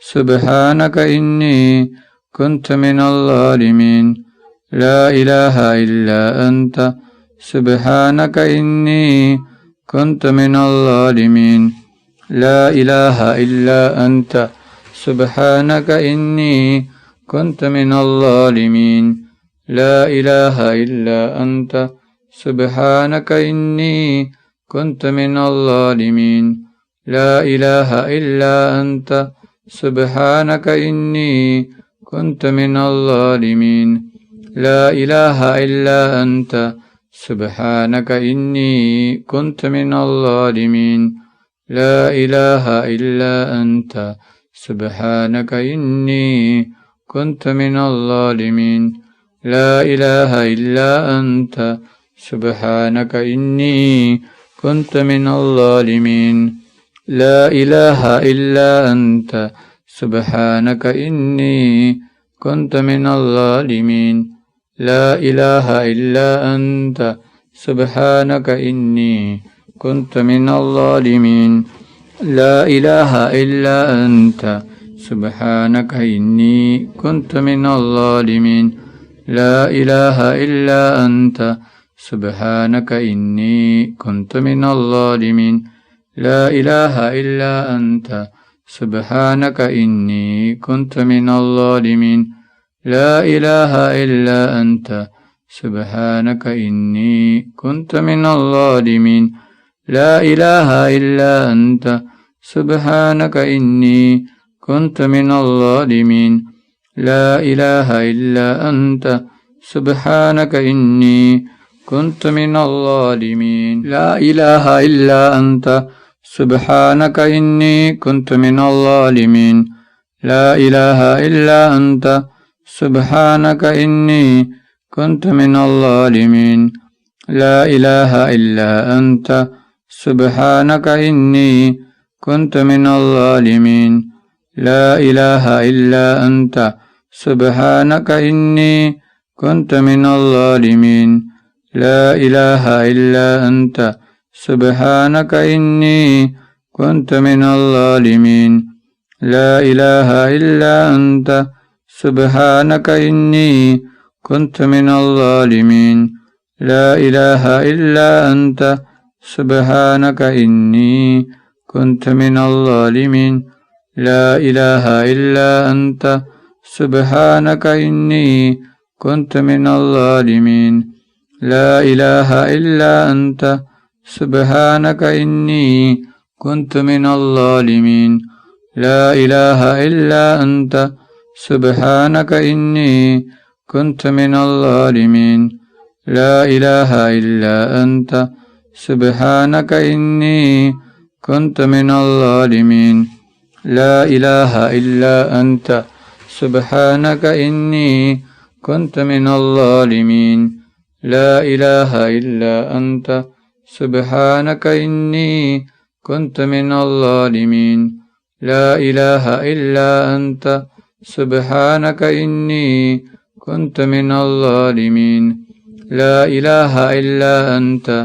سبحانك إني كنت من الظالمين لا إله إلا أنت سبحانك إني كنت من الظالمين لا إله إلا أنت سبحانك إني كنت من الظالمين لا إله إلا أنت سبحانك إني كنت من الظالمين لا إله إلا أنت سبحانك إني كنت من الظالمين لا إله إلا أنت سبحانك إني كنت من الظالمين لا إله إلا أنت سبحانك إني كنت من الظالمين لا إله إلا أنت سبحانك إني كنت من الظالمين لا إله إلا أنت سبحانك إني كنت من الظالمين لا إله إلا أنت سبحانك إني كنت من الظالمين لا إله إلا أنت سبحانك إني كنت من الظالمين لا إله إلا أنت سبحانك إني كنت من الظالمين لا إله إلا أنت سبحانك إني كنت من الظالمين لا إله إلا أنت سبحانك إني كنت من الظالمين لا إله إلا أنت سبحانك إني كنت من الظالمين لا إله إلا أنت سبحانك إني كنت من الظالمين لا إله إلا أنت سبحانك إني كنت من الظالمين لا إله إلا أنت سبحانك إني كنت من الظالمين لا إله إلا أنت سبحانك إني كنت من الظالمين لا إله إلا أنت سبحانك إني كنت من الظالمين لا إله إلا أنت سبحانك إني كنت من الظالمين لا إله إلا أنت سبحانك إني كنت من الظالمين لا إله إلا أنت سبحانك إني كنت من الظالمين لا إله إلا أنت سبحانك إني كنت من الظالمين لا إله إلا أنت سبحانك إني كنت من الظالمين لا إله إلا أنت سبحانك إني كنت من الظالمين لا إله إلا أنت سبحانك إني كنت من الظالمين لا إله إلا أنت سبحانك إني كنت من الظالمين لا إله إلا أنت سبحانك إني كنت من الظالمين لا إله إلا أنت سبحانك إني كنت من الظالمين لا إله إلا أنت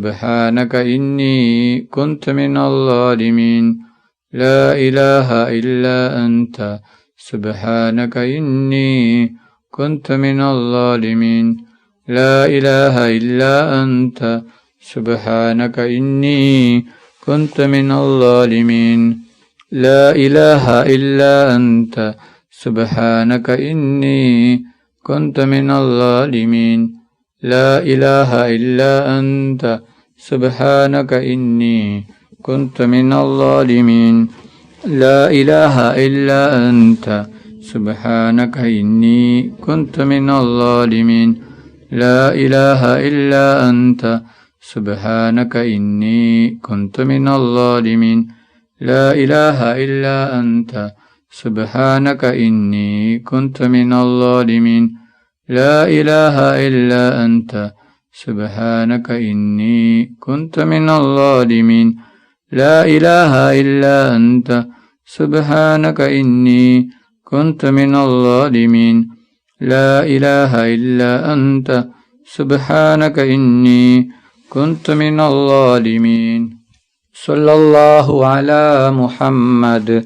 سبحانك إني كنت من الظالمين لا إله إلا أنت سبحانك إني كنت من الظالمين لا إله إلا أنت سبحانك إني كنت من الظالمين لا إله إلا أنت سبحانك إني كنت من الظالمين لا إله إلا أنت سبحانك إني كنت من الظالمين لا إله إلا أنت سبحانك إني كنت من الظالمين لا إله إلا أنت سبحانك إني كنت من الظالمين لا إله إلا أنت سبحانك إني كنت من الظالمين لا إله إلا أنت سبحانك إني كنت من الظالمين لا إله إلا أنت سبحانك إني كنت من الظالمين لا إله إلا أنت سبحانك إني كنت من الظالمين صلى الله على محمد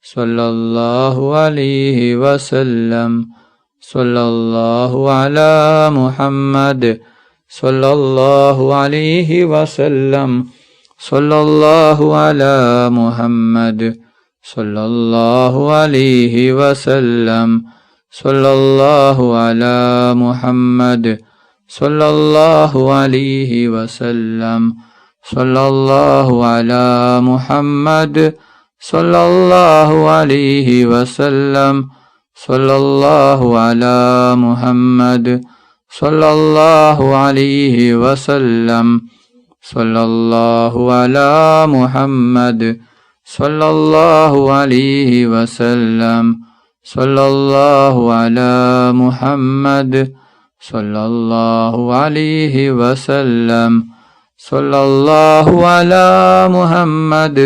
صلى الله عليه وسلم صلى الله على محمد صلى الله عليه وسلم صلى الله على محمد صلى الله عليه وسلم صلى الله على محمد صلى الله عليه وسلم صلى الله على محمد صلى الله عليه وسلم صلى الله على محمد صلى الله عليه وسلم صلى الله على محمد صلى الله عليه وسلم صلى الله على محمد صلى الله عليه وسلم صلى الله على محمد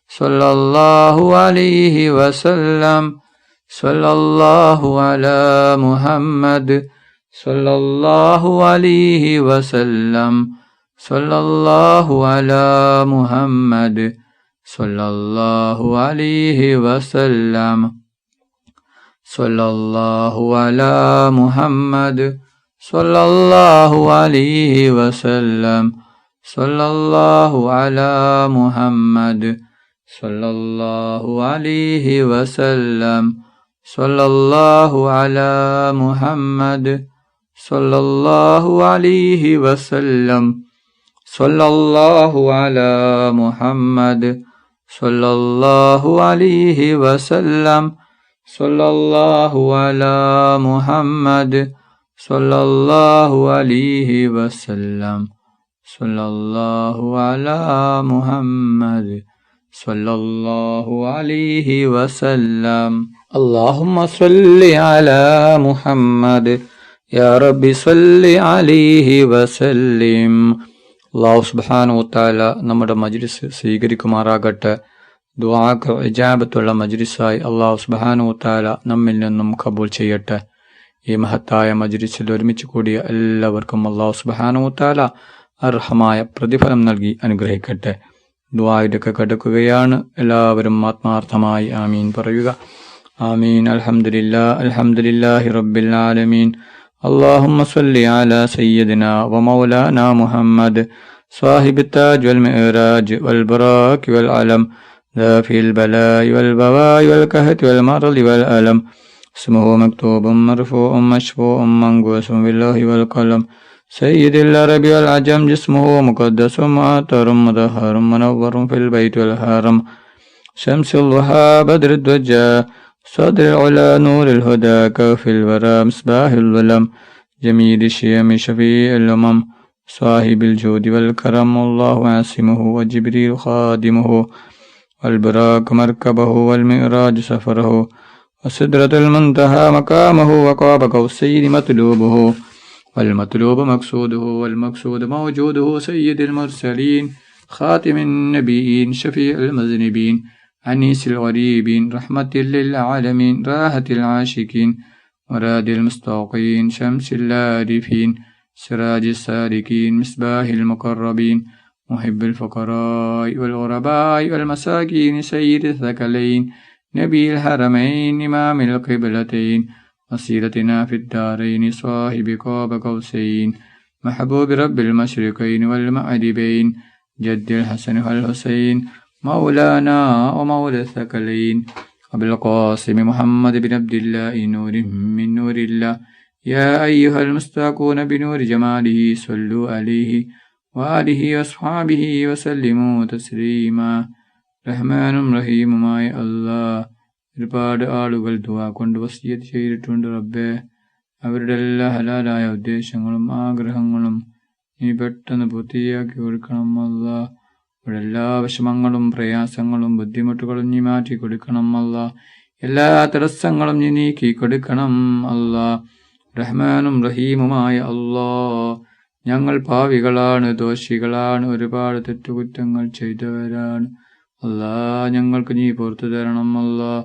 صلى الله عليه وسلم صلى الله على محمد صلى الله عليه وسلم صلى الله على محمد صلى الله عليه وسلم صلى الله على محمد صلى الله عليه وسلم صلى الله على محمد صلى الله عليه وسلم صلى الله على محمد صلى الله عليه وسلم صلى الله على محمد صلى الله عليه وسلم صلى الله على محمد صلى الله عليه وسلم صلى الله على محمد صلى الله عليه وسلم اللهم صل على محمد يا رب صل عليه وسلم. അല്ലാഹു സുബ്ഹാനഹു വ തആല നമ്മുടെ മജ്ലിസ് സ്വീകരിക്കുമാറാകട്ടെ. ദുആക്ക് ഇജാബത്തുള്ള മജ്ലിസായി അല്ലാഹു സുബ്ഹാനഹു വ തആല നമ്മിൽ നിന്നും കബൂൽ ചെയ്യട്ടെ. ഈ മഹത്തായ മജ്ലിസിൽ ഒരുമിച്ച് കൂടിയ എല്ലാവർക്കും അല്ലാഹു സുബ്ഹാനഹു വ തആല അർഹമായ പ്രതിഫലം നൽകി അനുഗ്രഹിക്കട്ടെ. ദുആയിലേക്ക് കടക്കുകയാണ്. എല്ലാവരും ആത്മാർത്ഥമായി ആമീൻ പറയുക. ആമീൻ. അൽഹംദുലില്ലാഹി റബ്ബിൽ ആലമീൻ. اللهم صل على سيدنا ومولانا محمد صاحب التاج والمعراج والبراك والعلم ذافي البلاء والبواء والكهت والمرض والألم اسمه مكتوب مرفوع مشفوع منقوس بالله والقلم سيد العرب والعجم جسمه مقدس معطر مطهر منور في البيت والحرم شمس الضحى بدر الدجى صدر العلا نور الهدى كوف الورى مصباح الظلم جميل الشيم شفيع الأمم صاحب الجود والكرم الله عاصمه وجبريل خادمه والبراك مركبه والمئراج سفره وسدرة المنتهى مقامه وقاب قوسين مطلوبه والمطلوب مقصوده والمقصود موجوده سيد المرسلين خاتم النبيين شفيع المذنبين أنيس الغريبين رحمة للعالمين راحة العاشقين مراد المستوقين شمس العارفين سراج السالكين مصباح المقربين محب الفقراء والغرباء والمساكين سيد الثقلين نبي الحرمين إمام القبلتين وسيلتنا في الدارين صاحب قاب قوسين محبوب رب المشرقين والمغربين جد الحسن والحسين مولانا ومولى الثقلين أبي القاسم محمد بن عبد الله نور من نور الله يا أيها المستاقون بنور جماله صلوا عليه وآله وأصحابه وسلموا تسليما റഹ്മാനും റഹീമുമായ അല്ലാഹ്. ഒരുപാട് ആളുകൾ ദുആ കൊണ്ട് വസിയത്ത് ചെയ്തിട്ടുണ്ട് റബ്ബേ. അവരുടെ എല്ലാ ഹലാലായ ഉദ്ദേശങ്ങളും ആഗ്രഹങ്ങളും നീ പെട്ടെന്ന് പൂർത്തിയാക്കി കൊടുക്കണം അല്ലാഹ്. അവരുടെ എല്ലാ വിഷമങ്ങളും പ്രയാസങ്ങളും ബുദ്ധിമുട്ടുകളും നീ മാറ്റി കൊടുക്കണം അല്ലാഹ്. എല്ലാ തടസ്സങ്ങളും നീ നീക്കി കൊടുക്കണം അല്ലാഹ്. റഹ്മാനും റഹീമുമായ അല്ലാഹ്, ഞങ്ങൾ പാവികളാണ്, ദോഷികളാണ്, ഒരുപാട് തെറ്റുകുറ്റങ്ങൾ ചെയ്തവരാണ് അല്ലാഹ്. ഞങ്ങൾക്ക് നീ പുറത്തു തരണം അല്ലാഹ്.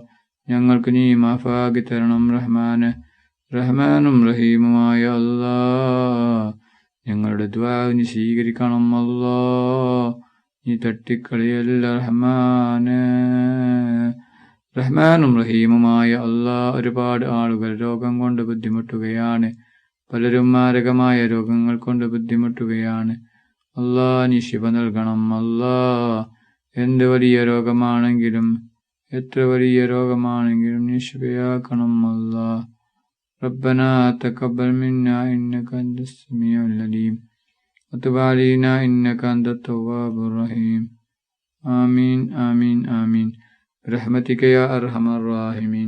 ഞങ്ങൾക്ക് നീ മാഫാക്കി തരണം റഹ്മാനെ. റഹ്മാനും റഹീമുമായ അല്ലാഹ്, ഞങ്ങളുടെ ദുആ നീ സ്വീകരിക്കണം അല്ലാഹ്. നീ തട്ടിക്കളിയല്ല റഹ്മാനെ. റഹ്മാനും റഹീമുമായ അല്ലാഹ്, ഒരുപാട് ആളുകൾ രോഗം കൊണ്ട് ബുദ്ധിമുട്ടുകയാണ്. പലരും മാരകമായ രോഗങ്ങൾ കൊണ്ട് ബുദ്ധിമുട്ടുകയാണ്. അല്ലാഹ്, നീ ശിഫ നൽകണം. അല്ലാഹ്, എന്ത് വലിയ രോഗമാണെങ്കിലും എത്ര വലിയ രോഗമാണെങ്കിലും നീ ശിഫയാക്കണം. അല്ലാഹ്, ربنا تقبل منا إنك أنت السميع العليم وتب علينا إنك أنت التواب الرحيم. آمين آمين آمين برحمتك يا أرحم الراحمين.